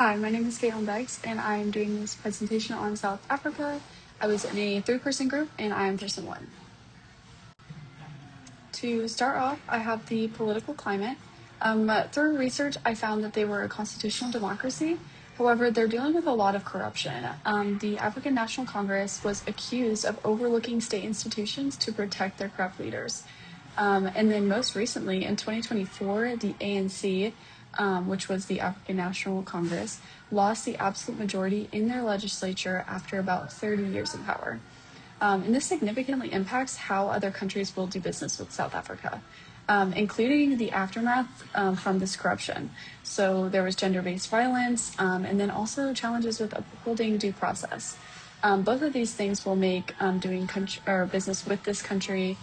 Hi, my name is Caitlin Beggs, and I am doing this presentation on South Africa. I was in a three-person group, and I am person one. To start off, I have the political climate. Through research, I found that they were a constitutional democracy. However, they're dealing with a lot of corruption. The African National Congress was accused of overlooking state institutions to protect their corrupt leaders. And then most recently, in 2024, the ANC, which was the African National Congress, lost the absolute majority in their legislature after about 30 years in power. And this significantly impacts how other countries will do business with South Africa, including the aftermath from this corruption. So there was gender-based violence, and then also challenges with upholding due process. Both of these things will make doing business with this country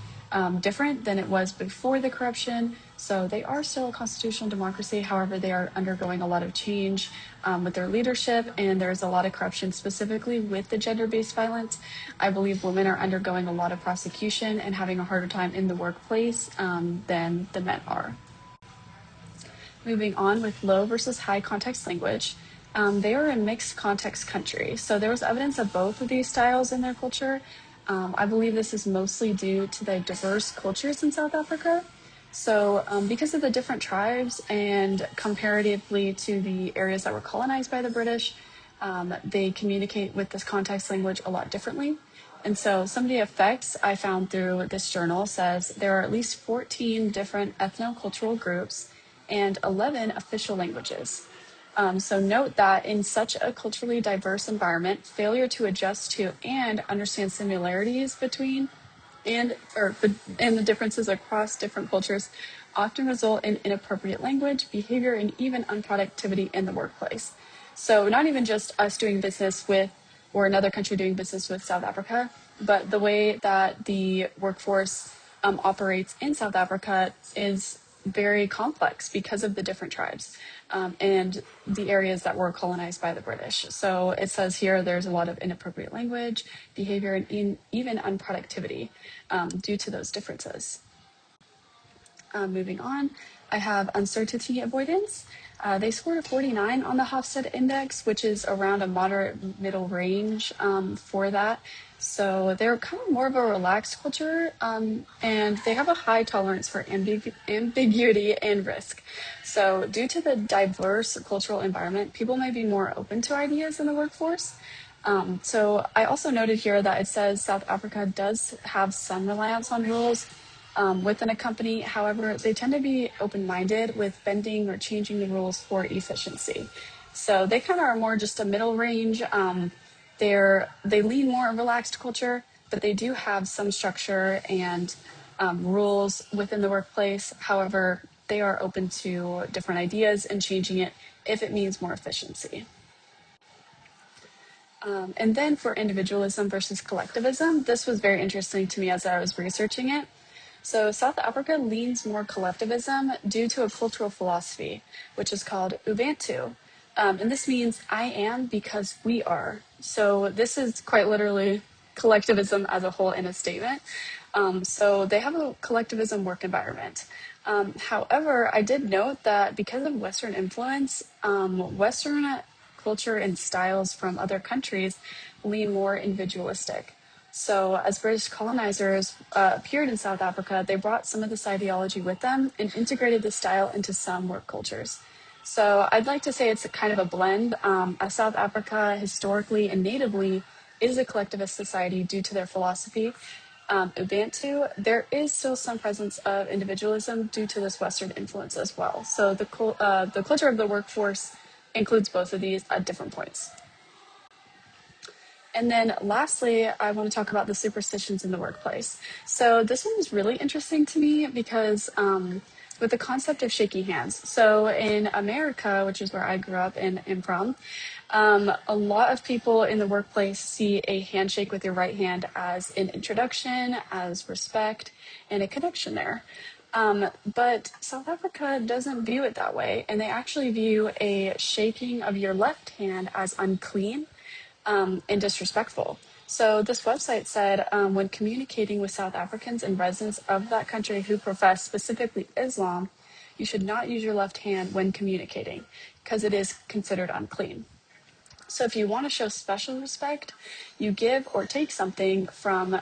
different than it was before the corruption. So they are still a constitutional democracy. However, they are undergoing a lot of change with their leadership, and there's a lot of corruption specifically with the gender-based violence. I believe women are undergoing a lot of prosecution and having a harder time in the workplace than the men are. Moving on with low versus high context language. They are a mixed context country. So there was evidence of both of these styles in their culture. I believe this is mostly due to the diverse cultures in South Africa. So because of the different tribes and comparatively to the areas that were colonized by the British, they communicate with this context language a lot differently. And so some of the effects I found through this journal says there are at least 14 different ethno-cultural groups and 11 official languages. So note that in such a culturally diverse environment, failure to adjust to and understand similarities between and the differences across different cultures often result in inappropriate language, behavior, and even unproductivity in the workplace. So not even just us doing business with or another country doing business with South Africa, but the way that the workforce operates in South Africa is very complex because of the different tribes and the areas that were colonized by the British. So it says here there's a lot of inappropriate language, behavior, and even unproductivity due to those differences. Moving on, I have uncertainty avoidance. They scored a 49 on the Hofstede Index, which is around a moderate middle range for that. So they're kind of more of a relaxed culture, and they have a high tolerance for ambiguity and risk. So due to the diverse cultural environment, people may be more open to ideas in the workforce. So I also noted here that it says South Africa does have some reliance on rules within a company. However, they tend to be open-minded with bending or changing the rules for efficiency. So they kind of are more just a middle range. They lean more relaxed culture, but they do have some structure and rules within the workplace. However, they are open to different ideas and changing it if it means more efficiency. And then for individualism versus collectivism, this was very interesting to me as I was researching it. So South Africa leans more collectivism due to a cultural philosophy, which is called Ubuntu. And this means I am because we are. So this is quite literally collectivism as a whole in a statement. So they have a collectivism work environment. However, I did note that because of Western influence, Western culture and styles from other countries lean more individualistic. So as British colonizers appeared in South Africa, they brought some of this ideology with them and integrated the style into some work cultures. So I'd like to say it's a kind of a blend. As South Africa historically and natively is a collectivist society due to their philosophy, Ubuntu, there is still some presence of individualism due to this Western influence as well. So the culture of the workforce includes both of these at different points. And then lastly, I want to talk about the superstitions in the workplace. So this one was really interesting to me because with the concept of shaking hands. So in America, which is where I grew up and am from, a lot of people in the workplace see a handshake with your right hand as an introduction, as respect, and a connection there. But South Africa doesn't view it that way, and they actually view a shaking of your left hand as unclean and disrespectful. So this website said when communicating with South Africans and residents of that country who profess specifically Islam, you should not use your left hand when communicating. because it is considered unclean. So if you want to show special respect, you give or take something from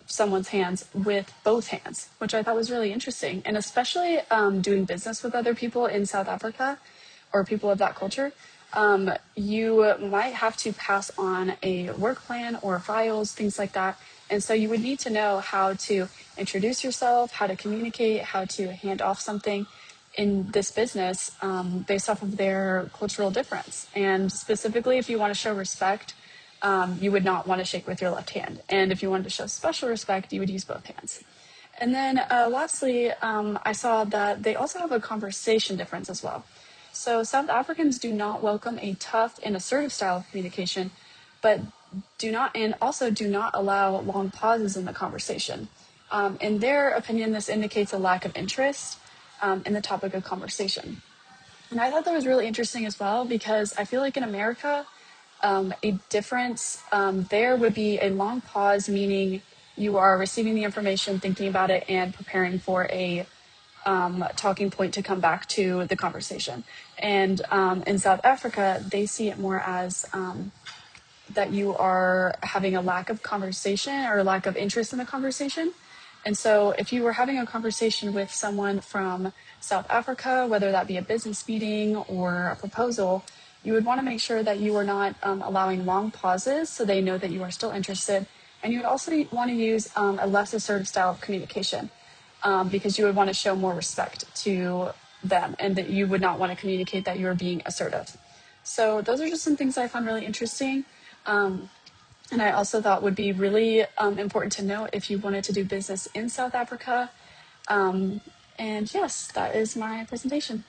someone's hands with both hands, which I thought was really interesting. And especially doing business with other people in South Africa or people of that culture, you might have to pass on a work plan or files, things like that. And so you would need to know how to introduce yourself, how to communicate, how to hand off something in this business based off of their cultural difference. And specifically, if you want to show respect, you would not want to shake with your left hand. And if you wanted to show special respect, you would use both hands. And then lastly, I saw that they also have a conversation difference as well. So South Africans do not welcome a tough and assertive style of communication, but do not allow long pauses in the conversation. In their opinion, this indicates a lack of interest in the topic of conversation. And I thought that was really interesting as well, because I feel like in America, a difference there would be a long pause, meaning you are receiving the information, thinking about it, and preparing for a talking point to come back to the conversation. And in South Africa, they see it more as that you are having a lack of conversation or a lack of interest in the conversation. And so if you were having a conversation with someone from South Africa, whether that be a business meeting or a proposal, you would want to make sure that you are not allowing long pauses so they know that you are still interested. And you would also want to use a less assertive style of communication because you would want to show more respect to them, and that you would not want to communicate that you're being assertive. So those are just some things I found really interesting. And I also thought would be really important to know if you wanted to do business in South Africa. And yes, that is my presentation.